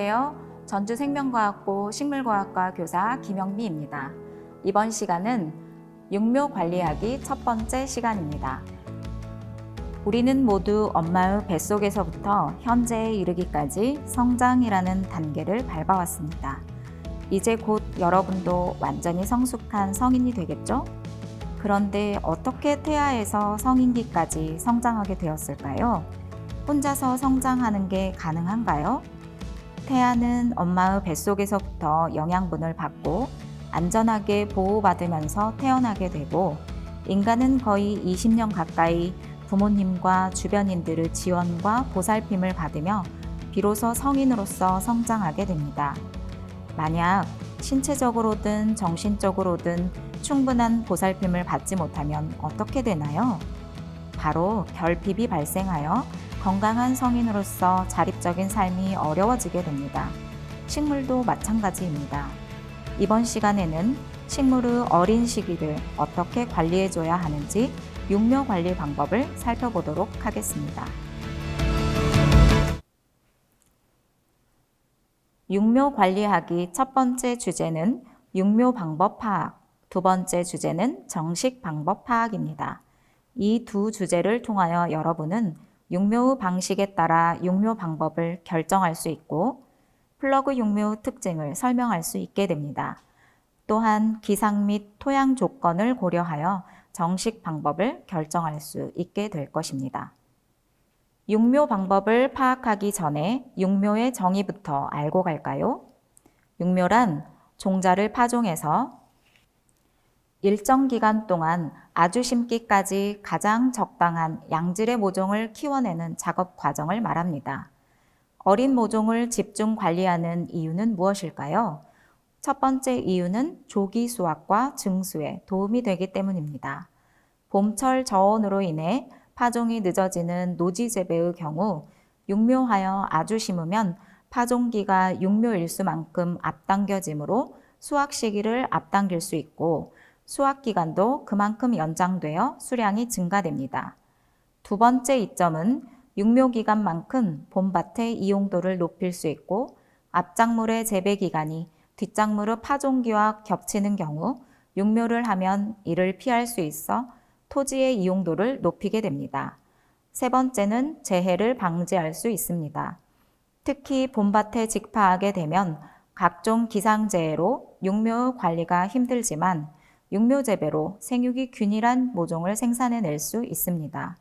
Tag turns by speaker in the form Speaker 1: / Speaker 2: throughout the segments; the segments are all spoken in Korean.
Speaker 1: 안녕하세요. 전주생명과학부 식물과학과 교사 김영미입니다. 이번 시간은 육묘 관리하기 첫 번째 시간입니다. 우리는 모두 엄마의 뱃속에서부터 현재에 이르기까지 성장이라는 단계를 밟아왔습니다. 이제 곧 여러분도 완전히 성숙한 성인이 되겠죠? 그런데 어떻게 태아에서 성인기까지 성장하게 되었을까요? 혼자서 성장하는 게 가능한가요? 태아는 엄마의 뱃속에서부터 영양분을 받고 안전하게 보호받으면서 태어나게 되고, 인간은 거의 20년 가까이 부모님과 주변인들의 지원과 보살핌을 받으며 비로소 성인으로서 성장하게 됩니다. 만약 신체적으로든 정신적으로든 충분한 보살핌을 받지 못하면 어떻게 되나요? 바로 결핍이 발생하여 건강한 성인으로서 자립적인 삶이 어려워지게 됩니다. 식물도 마찬가지입니다. 이번 시간에는 식물의 어린 시기를 어떻게 관리해줘야 하는지 육묘 관리 방법을 살펴보도록 하겠습니다. 육묘 관리하기 첫 번째 주제는 육묘 방법 파악, 두 번째 주제는 정식 방법 파악입니다. 이 두 주제를 통하여 여러분은 육묘의 방식에 따라 육묘 방법을 결정할 수 있고 플러그 육묘의 특징을 설명할 수 있게 됩니다. 또한 기상 및 토양 조건을 고려하여 정식 방법을 결정할 수 있게 될 것입니다. 육묘 방법을 파악하기 전에 육묘의 정의부터 알고 갈까요? 육묘란 종자를 파종해서 일정 기간 동안 아주 심기까지 가장 적당한 양질의 모종을 키워내는 작업 과정을 말합니다. 어린 모종을 집중 관리하는 이유는 무엇일까요? 첫 번째 이유는 조기 수확과 증수에 도움이 되기 때문입니다. 봄철 저온으로 인해 파종이 늦어지는 노지 재배의 경우 육묘하여 아주 심으면 파종기가 육묘일수만큼 앞당겨지므로 수확 시기를 앞당길 수 있고 수확 기간도 그만큼 연장되어 수량이 증가됩니다. 두 번째 이점은 육묘 기간만큼 봄밭의 이용도를 높일 수 있고 앞작물의 재배 기간이 뒷작물의 파종기와 겹치는 경우 육묘를 하면 이를 피할 수 있어 토지의 이용도를 높이게 됩니다. 세 번째는 재해를 방지할 수 있습니다. 특히 봄밭에 직파하게 되면 각종 기상재해로 육묘의 관리가 힘들지만 육묘 재배로 생육이 균일한 모종을 생산해낼 수 있습니다.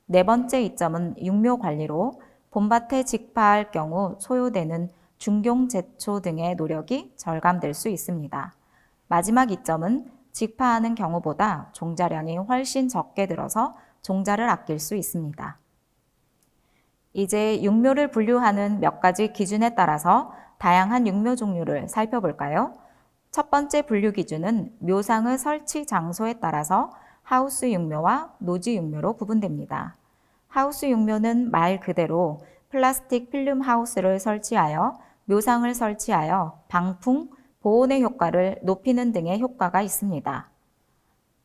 Speaker 1: 네 번째 이점은 육묘 관리로 봄밭에 직파할 경우 소요되는 중경 제초 등의 노력이 절감될 수 있습니다. 마지막 이점은 직파하는 경우보다 종자량이 훨씬 적게 들어서 종자를 아낄 수 있습니다. 이제 육묘를 분류하는 몇 가지 기준에 따라서 다양한 육묘 종류를 살펴볼까요? 첫 번째 분류 기준은 묘상의 설치 장소에 따라서 하우스 육묘와 노지 육묘로 구분됩니다. 하우스 육묘는 말 그대로 플라스틱 필름 하우스를 설치하여 묘상을 설치하여 방풍, 보온의 효과를 높이는 등의 효과가 있습니다.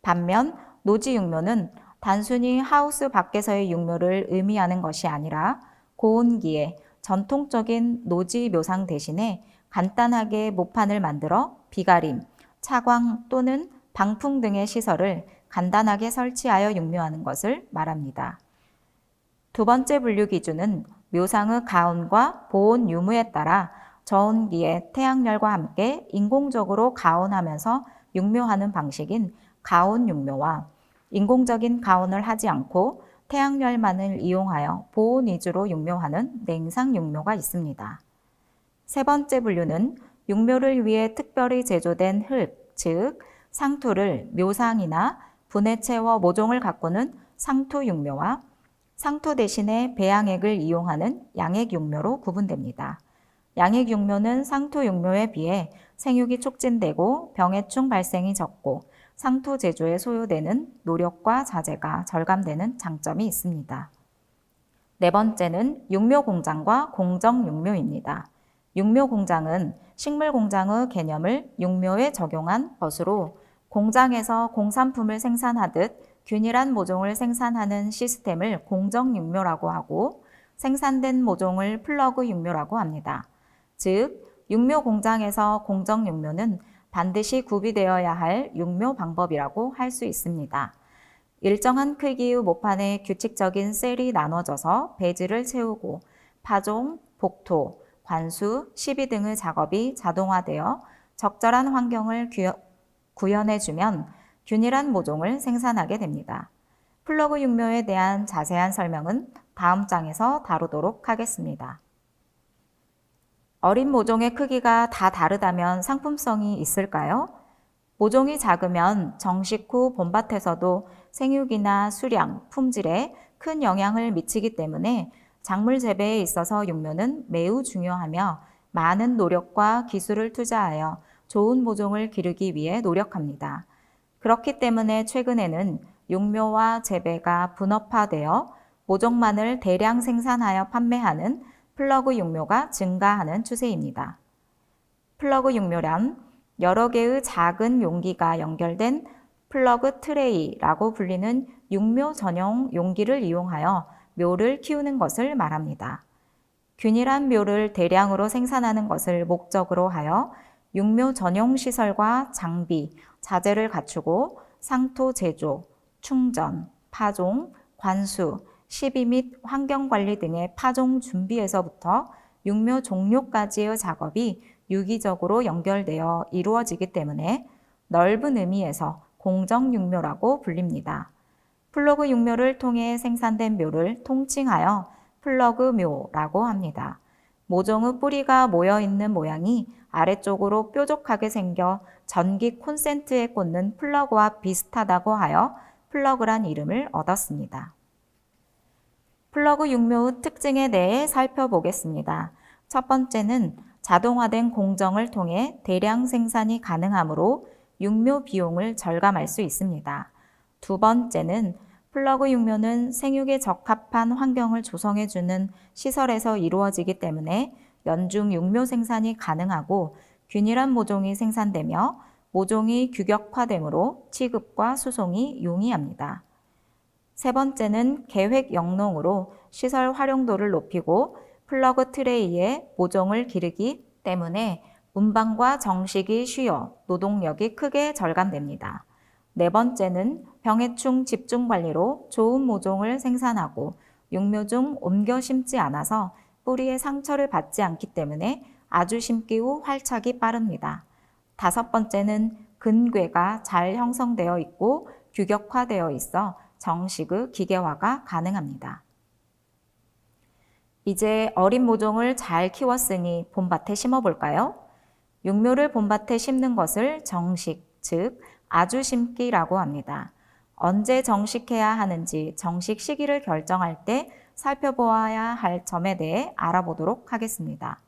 Speaker 1: 반면 노지 육묘는 단순히 하우스 밖에서의 육묘를 의미하는 것이 아니라 고온기에 전통적인 노지 묘상 대신에 간단하게 모판을 만들어 비가림, 차광 또는 방풍 등의 시설을 간단하게 설치하여 육묘하는 것을 말합니다. 두 번째 분류 기준은 묘상의 가온과 보온 유무에 따라 저온기에 태양열과 함께 인공적으로 가온하면서 육묘하는 방식인 가온 육묘와 인공적인 가온을 하지 않고 태양열만을 이용하여 보온 위주로 육묘하는 냉상 육묘가 있습니다. 세 번째 분류는 육묘를 위해 특별히 제조된 흙, 즉 상토를 묘상이나 분해 채워 모종을 가꾸는 상토 육묘와 상토 대신에 배양액을 이용하는 양액 육묘로 구분됩니다. 양액 육묘는 상토 육묘에 비해 생육이 촉진되고 병해충 발생이 적고 상토 제조에 소요되는 노력과 자재가 절감되는 장점이 있습니다. 네 번째는 육묘 공장과 공정 육묘입니다. 육묘 공장은 식물 공장의 개념을 육묘에 적용한 것으로 공장에서 공산품을 생산하듯 균일한 모종을 생산하는 시스템을 공정 육묘라고 하고 생산된 모종을 플러그 육묘라고 합니다. 즉, 육묘 공장에서 공정 육묘는 반드시 구비되어야 할 육묘 방법이라고 할 수 있습니다. 일정한 크기의 모판에 규칙적인 셀이 나눠져서 배지를 채우고 파종, 복토, 관수, 시비 등의 작업이 자동화되어 적절한 환경을 구현해주면 균일한 모종을 생산하게 됩니다. 플러그 육묘에 대한 자세한 설명은 다음 장에서 다루도록 하겠습니다. 어린 모종의 크기가 다 다르다면 상품성이 있을까요? 모종이 작으면 정식 후 봄밭에서도 생육이나 수량, 품질에 큰 영향을 미치기 때문에 작물 재배에 있어서 육묘는 매우 중요하며 많은 노력과 기술을 투자하여 좋은 모종을 기르기 위해 노력합니다. 그렇기 때문에 최근에는 육묘와 재배가 분업화되어 모종만을 대량 생산하여 판매하는 플러그 육묘가 증가하는 추세입니다. 플러그 육묘란 여러 개의 작은 용기가 연결된 플러그 트레이라고 불리는 육묘 전용 용기를 이용하여 묘를 키우는 것을 말합니다. 균일한 묘를 대량으로 생산하는 것을 목적으로 하여 육묘 전용 시설과 장비, 자재를 갖추고 상토 제조, 충전, 파종, 관수, 시비 및 환경관리 등의 파종 준비에서부터 육묘 종료까지의 작업이 유기적으로 연결되어 이루어지기 때문에 넓은 의미에서 공정육묘라고 불립니다. 플러그 육묘를 통해 생산된 묘를 통칭하여 플러그묘라고 합니다. 모종의 뿌리가 모여있는 모양이 아래쪽으로 뾰족하게 생겨 전기 콘센트에 꽂는 플러그와 비슷하다고 하여 플러그란 이름을 얻었습니다. 플러그 육묘의 특징에 대해 살펴보겠습니다. 첫 번째는 자동화된 공정을 통해 대량 생산이 가능하므로 육묘 비용을 절감할 수 있습니다. 두 번째는 플러그 육묘는 생육에 적합한 환경을 조성해주는 시설에서 이루어지기 때문에 연중 육묘 생산이 가능하고 균일한 모종이 생산되며 모종이 규격화되므로 취급과 수송이 용이합니다. 세 번째는 계획 영농으로 시설 활용도를 높이고 플러그 트레이에 모종을 기르기 때문에 운반과 정식이 쉬워 노동력이 크게 절감됩니다. 네 번째는 병해충 집중 관리로 좋은 모종을 생산하고 육묘 중 옮겨 심지 않아서 뿌리에 상처를 받지 않기 때문에 아주 심기 후 활착이 빠릅니다. 다섯 번째는 근궤가 잘 형성되어 있고 규격화되어 있어 정식의 기계화가 가능합니다. 이제 어린 모종을 잘 키웠으니 봄밭에 심어볼까요? 육묘를 봄밭에 심는 것을 정식, 즉 아주 심기라고 합니다. 언제 정식해야 하는지 정식 시기를 결정할 때 살펴보아야 할 점에 대해 알아보도록 하겠습니다.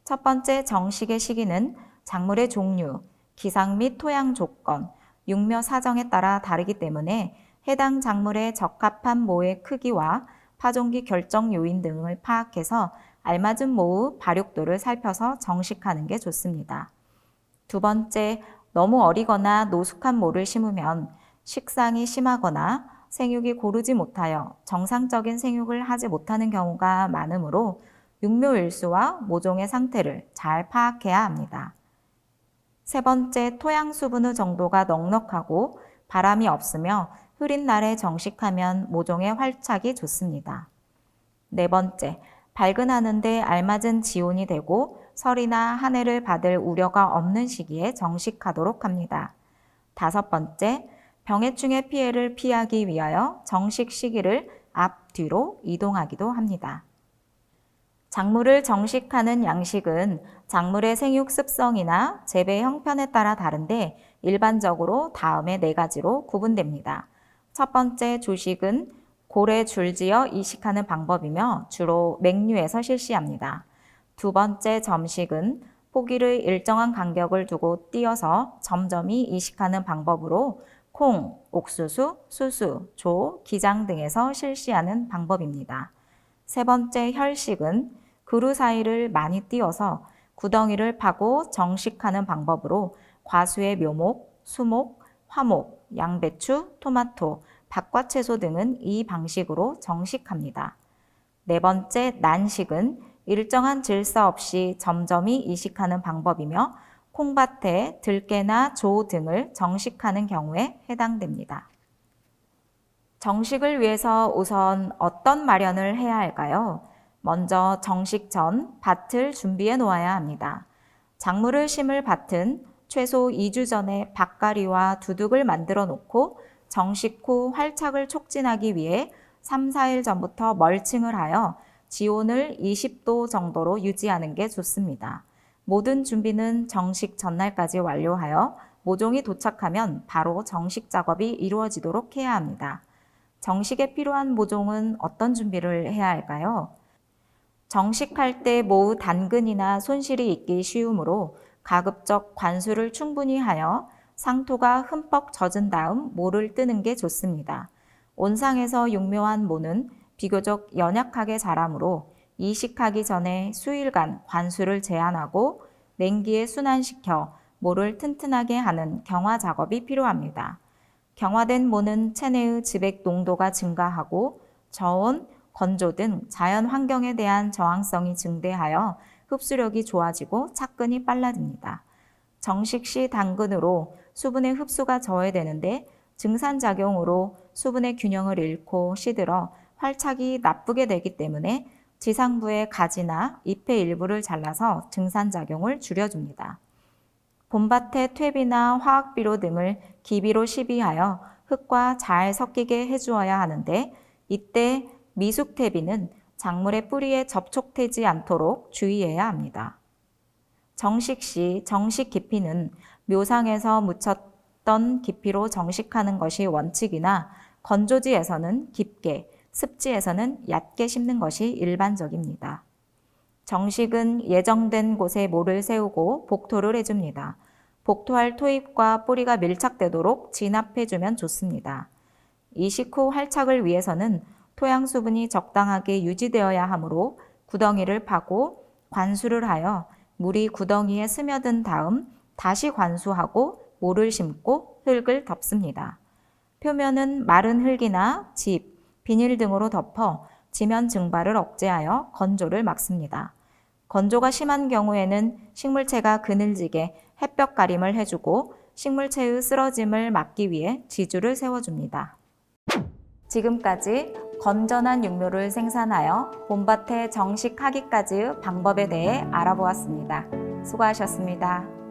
Speaker 1: 첫 번째 정식의 시기는 작물의 종류, 기상 및 토양 조건, 육묘 사정에 따라 다르기 때문에 해당 작물에 적합한 모의 크기와 파종기 결정 요인 등을 파악해서 알맞은 모의 발육도를 살펴서 정식하는 게 좋습니다. 두 번째, 너무 어리거나 노숙한 모를 심으면 식상이 심하거나 생육이 고르지 못하여 정상적인 생육을 하지 못하는 경우가 많으므로 육묘 일수와 모종의 상태를 잘 파악해야 합니다. 세 번째, 토양 수분의 정도가 넉넉하고 바람이 없으며 흐린 날에 정식하면 모종의 활착이 좋습니다. 네 번째, 발근하는데 알맞은 지온이 되고 설이나 한 해를 받을 우려가 없는 시기에 정식하도록 합니다. 다섯 번째, 병해충의 피해를 피하기 위하여 정식 시기를 앞, 뒤로 이동하기도 합니다. 작물을 정식하는 양식은 작물의 생육 습성이나 재배 형편에 따라 다른데 일반적으로 다음의 네 가지로 구분됩니다. 첫 번째 조식은 고래 줄지어 이식하는 방법이며 주로 맹류에서 실시합니다. 두 번째 점식은 포기를 일정한 간격을 두고 띄어서 점점이 이식하는 방법으로 콩, 옥수수, 수수, 조, 기장 등에서 실시하는 방법입니다. 세 번째 혈식은 그루 사이를 많이 띄어서 구덩이를 파고 정식하는 방법으로 과수의 묘목, 수목, 화목, 양배추, 토마토, 박과채소 등은 이 방식으로 정식합니다. 네 번째 난식은 일정한 질서 없이 점점이 이식하는 방법이며 콩밭에 들깨나 조 등을 정식하는 경우에 해당됩니다. 정식을 위해서 우선 어떤 마련을 해야 할까요? 먼저 정식 전 밭을 준비해 놓아야 합니다. 작물을 심을 밭은 최소 2주 전에 밭가리와 두둑을 만들어 놓고 정식 후 활착을 촉진하기 위해 3, 4일 전부터 멀칭을 하여 지온을 20도 정도로 유지하는 게 좋습니다. 모든 준비는 정식 전날까지 완료하여 모종이 도착하면 바로 정식 작업이 이루어지도록 해야 합니다. 정식에 필요한 모종은 어떤 준비를 해야 할까요? 정식할 때 모우 단근이나 손실이 있기 쉬우므로 가급적 관수를 충분히 하여 상토가 흠뻑 젖은 다음 모를 뜨는 게 좋습니다. 온상에서 육묘한 모는 비교적 연약하게 자라므로 이식하기 전에 수일간 관수를 제한하고 냉기에 순환시켜 모를 튼튼하게 하는 경화 작업이 필요합니다. 경화된 모는 체내의 지백 농도가 증가하고 저온, 건조 등 자연 환경에 대한 저항성이 증대하여 흡수력이 좋아지고 착근이 빨라집니다. 정식 시 당근으로 수분의 흡수가 저해되는데 증산작용으로 수분의 균형을 잃고 시들어 활착이 나쁘게 되기 때문에 지상부의 가지나 잎의 일부를 잘라서 증산작용을 줄여줍니다. 봄밭에 퇴비나 화학비료 등을 기비로 시비하여 흙과 잘 섞이게 해주어야 하는데 이때 미숙퇴비는 작물의 뿌리에 접촉되지 않도록 주의해야 합니다. 정식 시 정식 깊이는 묘상에서 묻혔던 깊이로 정식하는 것이 원칙이나 건조지에서는 깊게, 습지에서는 얕게 심는 것이 일반적입니다. 정식은 예정된 곳에 모를 세우고 복토를 해줍니다. 복토할 토잎과 뿌리가 밀착되도록 진압해주면 좋습니다. 이식 후 활착을 위해서는 토양 수분이 적당하게 유지되어야 하므로 구덩이를 파고 관수를 하여 물이 구덩이에 스며든 다음 다시 관수하고 모를 심고 흙을 덮습니다. 표면은 마른 흙이나 집, 비닐 등으로 덮어 지면 증발을 억제하여 건조를 막습니다. 건조가 심한 경우에는 식물체가 그늘지게 햇볕 가림을 해주고 식물체의 쓰러짐을 막기 위해 지주를 세워줍니다. 지금까지 건전한 육묘를 생산하여 봄밭에 정식하기까지의 방법에 대해 알아보았습니다. 수고하셨습니다.